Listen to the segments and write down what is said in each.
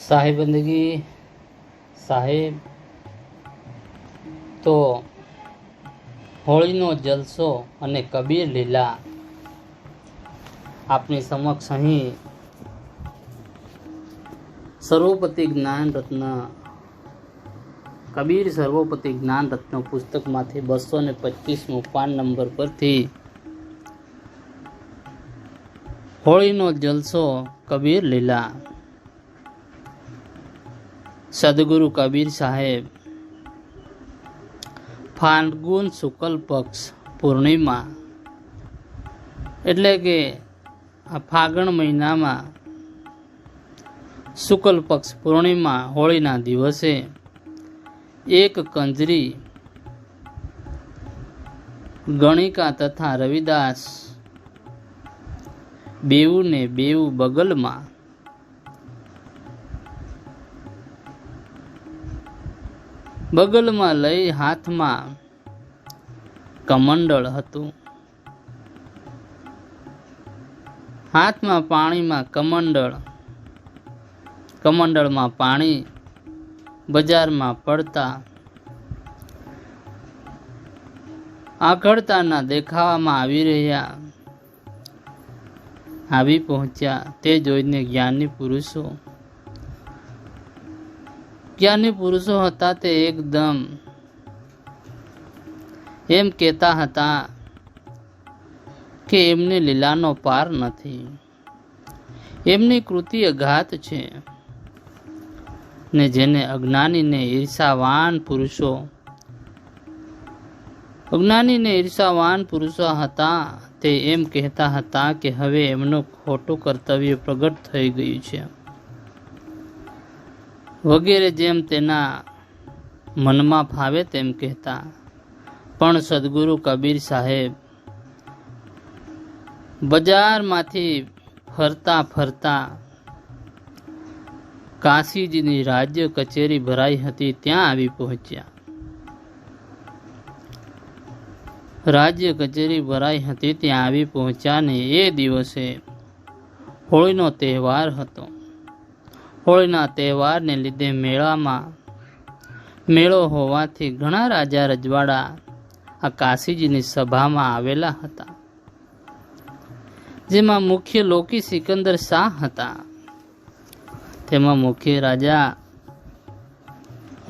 સાહેબંદગી સાહેબ તો હોળીનો જલસો અને કબીર લીલા આપની સમક્ષ અહીં સર્વોપતિ જ્ઞાન રત્ન કબીર સર્વોપતિ જ્ઞાન રત્ન પુસ્તકમાંથી 225મું પાન નંબર પરથી હોળીનો જલસો કબીર લીલા સદગુરુ કબીર સાહેબ ફાલ્ગુન શુક્લ પક્ષ પૂર્ણિમા એટલે કે આ ફાગણ મહિનામાં શુક્લ પક્ષ પૂર્ણિમા હોળીના દિવસે એક કંજરી ગણિકા તથા રવિદાસ બેઉને બેઉ બગલમાં લઈ હાથમાં કમંડળ હતું. હાથમાં પાણીમાં કમંડળમાં પાણી બજારમાં પડતા આખડતાના દેખાવામાં આવી પહોંચ્યા. તે જોઈને જ્ઞાની પુરુષો હતા તે એકદમ એમ કહેતા હતા કે એમની લીલાનો પાર નથી, એમની કૃતિ અઘાત છે ને જેને અજ્ઞાનીને ઈર્ષાવાન પુરુષો હતા તે એમ કહેતા હતા કે હવે એમનું ખોટું કર્તવ્ય પ્રગટ થઈ ગયું છે વગેરે, જેમ તેના મનમાં ફાવે તેમ કહેતા. પણ સદગુરુ કબીર સાહેબ બજારમાંથી ફરતા કાશીજીની રાજ્ય કચેરી ભરાઈ હતી ત્યાં આવી પહોંચ્યા. રાજ્ય કચેરી ભરાઈ હતી ત્યાં આવી પહોંચ્યા ને એ દિવસે હોળીનો તહેવાર હતો. હોળીના તહેવારને લીધે મેળો હોવાથી ઘણા રાજા રજવાડા આ કાશીજીની સભામાં આવેલા હતા, જેમાં મુખ્ય લોકી સિકંદર શાહ હતા. તેમાં મુખ્ય રાજા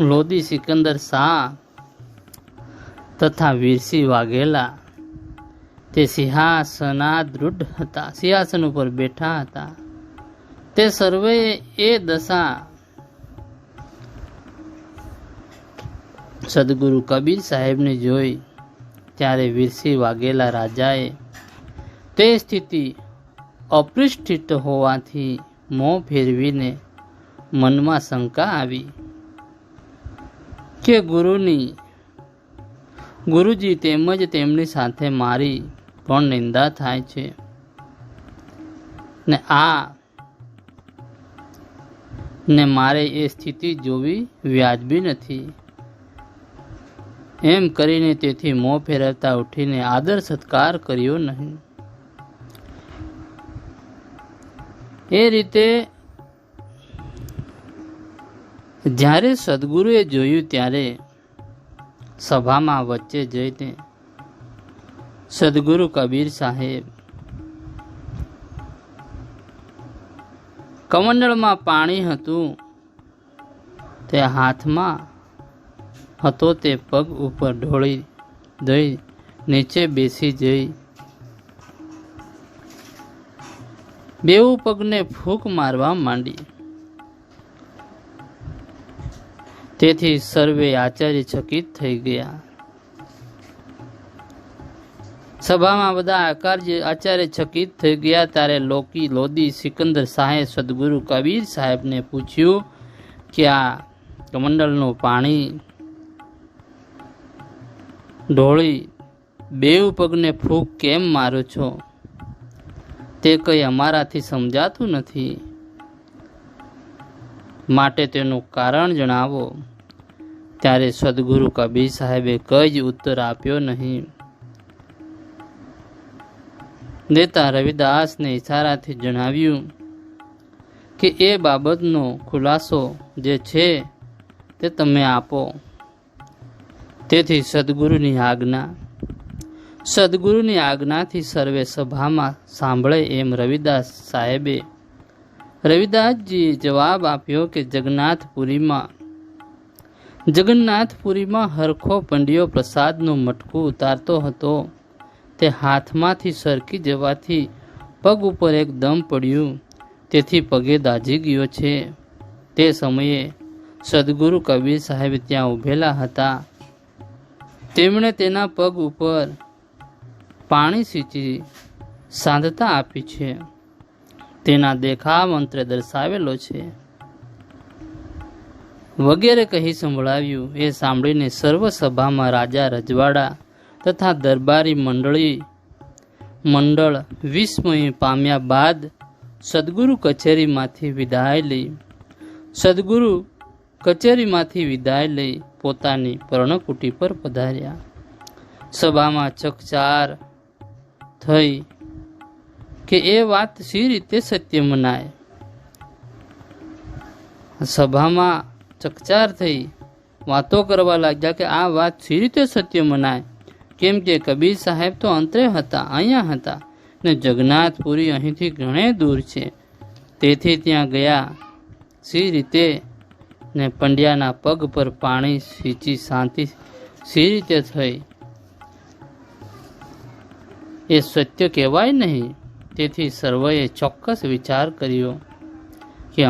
લોદી સિકંદર શાહ તથા વીરસિંહ વાઘેલા તે સિંહાસનારૂઢ હતા, સિંહાસન ઉપર બેઠા હતા. તે સર્વે એ દશા સદગુરુ કબીર સાહેબને જોઈ ત્યારે વીરસિંહ વાઘેલા રાજાએ તે સ્થિતિ અપ્રતિષ્ઠિત હોવાથી મોં ફેરવીને મનમાં શંકા આવી કે ગુરુજી તેમજ તેમની સાથે મારી પણ નિંદા થાય છે ને મારે એ સ્થિતિ જોવી વ્યાજબી નથી. એમ કરીને તેથી મોં ફેરવતા ઉઠીને આદર સત્કાર કર્યો નહીં. એ રીતે જ્યારે સદગુરુએ જોયું ત્યારે સભામાં વચ્ચે જઈને સદગુરુ કબીર સાહેબ કમંડળમાં પાણી હતું તે હાથમાં હતો તે પગ ઉપર ઢોળી દઈ નીચે બેસી જઈ બેઉ પગને ફૂંક મારવા માંડી. તેથી સર્વે આચાર્ય ચકિત થઈ ગયા. સભામાં બધા આચાર્ય ચકિત થઈ ગયા. ત્યારે લોદી સિકંદર શાહે સદગુરુ કબીર સાહેબને પૂછ્યું કે આ કમંડળનું પાણી ઢોળી બેઉ પગને ફૂંક કેમ મારો છો? તે કંઈ અમારાથી સમજાતું નથી, માટે તેનું કારણ જણાવો. ત્યારે સદગુરુ કબીર સાહેબે કંઈ જ ઉત્તર આપ્યો નહીં. દેતા રવિદાસને ઈશારાથી જણાવ્યું કે એ બાબતનો ખુલાસો જે છે તે તમે આપો. તેથી સદગુરુની આજ્ઞાથી સર્વે સભામાં સાંભળે એમ રવિદાસજીએ જવાબ આપ્યો કે જગન્નાથપુરીમાં હરખો પંડ્યો પ્રસાદનું મટકું ઉતારતો હતો. તે હાથમાંથી સરકી જવાથી પગ ઉપર એક દમ પડ્યું, તેથી પગે દાઝી ગયો છે. તે સમયે સદગુરુ કબીર સાહેબ ત્યાં ઊભેલા હતા. તેમણે તેના પગ ઉપર પાણી સીંચી સાંધતા આપી છે. તેના દેખાવ મંત્રે દર્શાવેલો છે વગેરે કહી સંભળાવ્યું. એ સાંભળીને સર્વ સભામાં રાજા રજવાડા તથા દરબારી મંડળ વિસ્મય પામ્યા બાદ સદગુરુ કચેરીમાંથી વિદાય લઈ પોતાની પર્ણકુટી પર પધાર્યા. સભામાં ચકચાર થઈ કે એ વાત સી રીતે સત્ય મનાય. સભામાં ચકચાર થઈ, વાતો કરવા લાગ્યા કે આ વાત સી રીતે સત્ય મનાય, કેમ કે કબીર સાહેબ તો અંતરે હતા, અહીંયા હતા, ને જગન્નાથપુરી અહીંથી ઘણે દૂર છે. તેથી ત્યાં ગયા સી રીતે, ને પંડ્યાના પગ પર પાણી સીંચી શાંતિ સી રીતે થઈ, એ સત્ય કહેવાય નહીં. તેથી સર્વેએ ચોક્કસ વિચાર કર્યો કે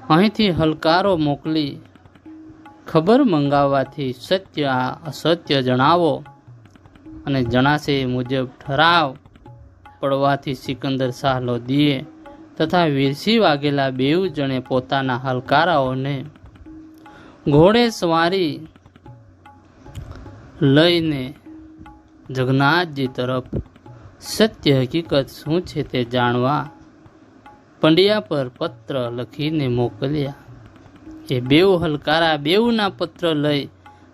અહીંથી હલકારો મોકલી ખબર મંગાવવાથી સત્ય અસત્ય જણાવો, અને જણાશે એ મુજબ ઠરાવ પડવાથી સિકંદર શાહ લોધીએ તથા વીરસી વાઘેલા બેઉ જણે પોતાના હલકારાઓને ઘોડે સવારી લઈને જગન્નાથજી તરફ સત્ય હકીકત શું છે તે જાણવા પંડ્યા પર પત્ર લખીને મોકલ્યા. એ બેઉ હલકારા બેઉના પત્ર લઈ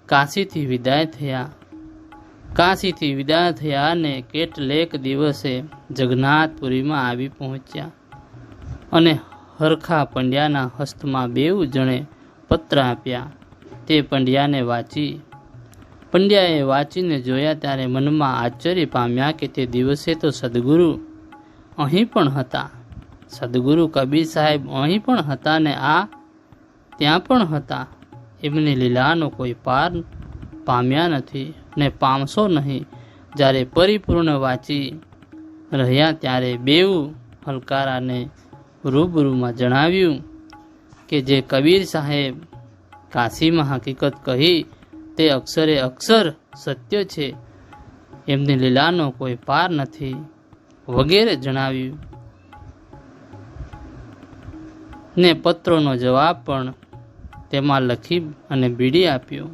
કાશીથી વિદાય થયા અને કેટલેક દિવસે જગન્નાથપુરીમાં આવી પહોંચ્યા અને હરખા પંડ્યાના હસ્તમાં બેઉ જણે પત્ર આપ્યા. તે પંડ્યાએ વાંચીને જોયા ત્યારે મનમાં આશ્ચર્ય પામ્યા કે તે દિવસે તો સદગુરુ અહીં પણ હતા, સદગુરુ કબીર સાહેબ અહીં પણ હતા ને આ ત્યાં પણ હતા. એમની લીલાનો કોઈ પાર પામ્યા નથી ને પામશો નહીં. જ્યારે પરિપૂર્ણ વાંચી રહ્યા ત્યારે બેઉ હલકારાને રૂબરૂમાં જણાવ્યું કે જે કબીર સાહેબ કાશીમાં હકીકત કહી તે અક્ષરે અક્ષર સત્ય છે, એમની લીલાનો કોઈ પાર નથી વગેરે જણાવ્યું, ને પત્રોનો જવાબ પણ તેમાં લખી અને બીડી આપ્યો.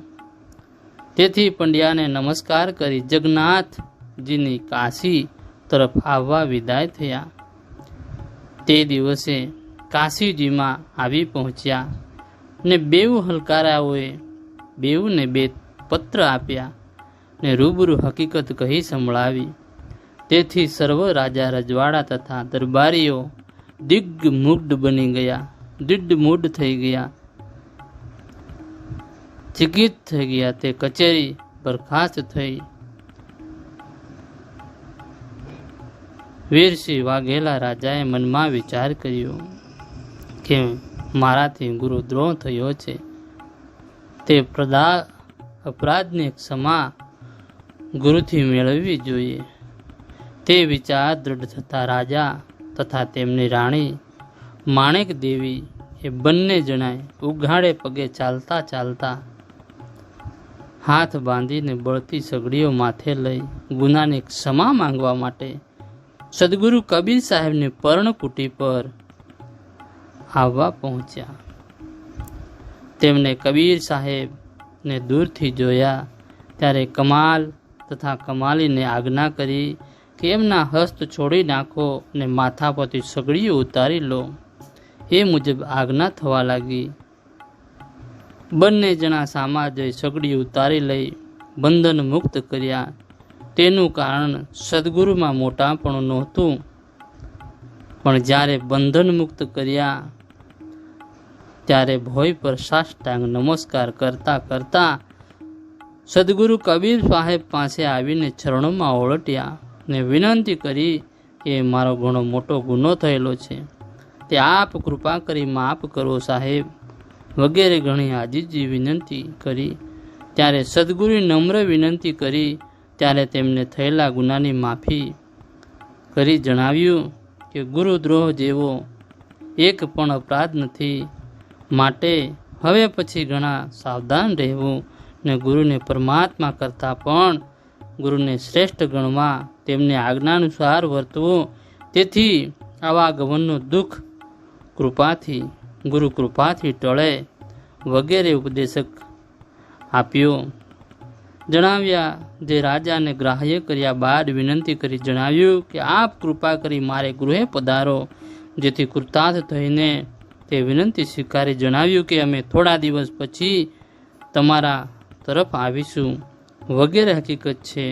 તેથી પંડ્યાને નમસ્કાર કરી જગન્નાથજીની કાશી તરફ આવવા વિદાય થયા. તે દિવસે કાશીજીમાં આવી પહોંચ્યા ને બેઉ હલકારાઓએ બેઉને બે પત્ર આપ્યા ને રૂબરૂ હકીકત કહી સંભળાવી. તેથી સર્વ રાજા રજવાડા તથા દરબારીઓ દિગ્મૂઢ થઈ ગયા, ચકિત થઈ ગયા. તે કચેરી બરખાસ્ત થઈ. વીરસિંહ વાઘેલા રાજાએ મનમાં વિચાર કર્યો કે મારાથી ગુરુદ્રોહ થયો છે, તે અપરાધની ક્ષમા ગુરુથી મેળવવી જોઈએ. તે વિચાર દૃઢ થતા રાજા તથા તેમની રાણી માણેક દેવી એ બંને જણાએ ઉઘાડે પગે ચાલતા હાથ બાંધીને બળતી સગડીઓ માથે લઈ ગુનાની ક્ષમા માંગવા માટે સદગુરુ કબીર સાહેબની પર્ણકુટી પર આવવા પહોંચ્યા. તેમને કબીર સાહેબને દૂરથી જોયા ત્યારે કમાલ તથા કમાલીને આજ્ઞા કરી કે એમના હસ્ત છોડી નાખો ને માથા પરથી સગડીઓ ઉતારી લો. એ મુજબ આજ્ઞા થવા લાગી. બંને જણા સામા જઈ સગડી ઉતારી લઈ બંધન મુક્ત કર્યા. તેનું કારણ સદગુરુમાં મોટાપણું નહોતું, પણ જ્યારે બંધન મુક્ત કર્યા ત્યારે ભોય પર સાષ્ટાંગ નમસ્કાર કરતા કરતા સદગુરુ કબીર સાહેબ પાસે આવીને ચરણોમાં ઓળટ્યા ને વિનંતી કરી કે મારો ઘણો મોટો ગુનો થયેલો છે, તે આપ કૃપા કરી માફ કરો સાહેબ વગેરે ઘણી આજીજી વિનંતી કરી. ત્યારે સદગુરુએ નમ્ર વિનંતી કરી ત્યારે તેમને થયેલા ગુનાની માફી કરી જણાવ્યું કે ગુરુદ્રોહ જેવો એક પણ અપરાધ નથી, માટે હવે પછી ઘણા સાવધાન રહેવું ને ગુરુને પરમાત્મા કરતાં પણ ગુરુને શ્રેષ્ઠ ગણવા, તેમને આજ્ઞાનુસાર વર્તવું. તેથી આવા ગમનનું દુઃખ ગુરુ કૃપાથી ટળે વગેરે ઉપદેશક આપ્યો. જણાવ્યા જે રાજાને ગ્રાહ્ય કર્યા બાદ વિનંતી કરી જણાવ્યું કે આપ કૃપા કરી મારે ગૃહે પધારો, જેથી કૃતાર્થ થઈને તે વિનંતી સ્વીકારી જણાવ્યું કે અમે થોડા દિવસ પછી તમારા તરફ આવીશું વગેરે હકીકત છે.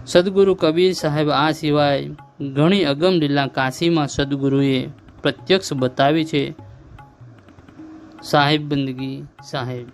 સદગુરુ કબીર સાહેબ આ સિવાય ઘણી અગમ લીલા કાશીમાં સદગુરુએ પ્રત્યક્ષ બતાવી છે. સાહેબ બંદગી સાહેબ.